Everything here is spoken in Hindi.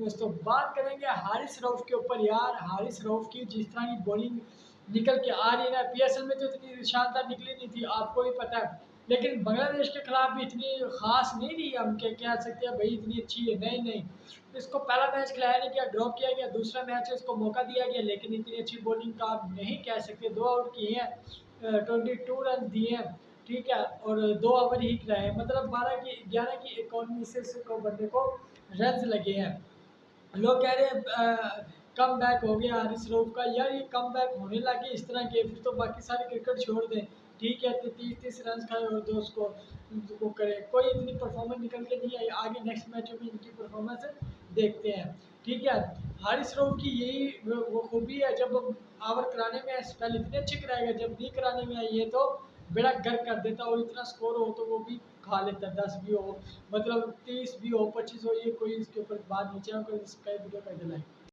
दोस्तों बात करेंगे हारिस रऊफ के ऊपर। यार हारिस रऊफ की जिस तरह की बॉलिंग निकल के आ रही है ना, पीएसएल में तो इतनी शानदार निकली नहीं थी, आपको भी पता है। लेकिन बांग्लादेश के खिलाफ भी इतनी खास नहीं रही, हम क्या कह सकते हैं भाई इतनी अच्छी है, नहीं नहीं। इसको पहला मैच खिलाया नहीं गया, ड्रॉप किया गया, दूसरा मैच है इसको मौका दिया गया, लेकिन इतनी अच्छी बॉलिंग का आप नहीं कह सकते। 2 आउट किए हैं, 22 रन दिए हैं, ठीक है, और 2 ओवर ही खिलाए हैं, मतलब 11 की इकॉनमी से इसको बंदे को रन लगे हैं। लोग कह रहे हैं कम बैक हो गया हारिस रऊफ का। यार ये कम बैक होने लगे इस तरह के, फिर तो बाकी सारे क्रिकेट छोड़ दें, ठीक है, तो 30-30 रन खाए और दो उसको वो करे, कोई इतनी परफॉर्मेंस निकल के नहीं आई। आगे नेक्स्ट मैचों में इनकी परफॉर्मेंस देखते हैं, ठीक है। हारिस रऊफ की यही वो खूबी है, जब ओवर कराने में स्पेल इतने अच्छे कराएगा, जब नहीं कराने में आई है तो बेड़ा गर्क कर देता, और इतना स्कोर हो तो वो भी खा लेता है, 10 भी हो, मतलब 30 भी हो, 25 हो, ये कोई इसके ऊपर बात नहीं। चाहे कोई इसका वीडियो कर दिलाए।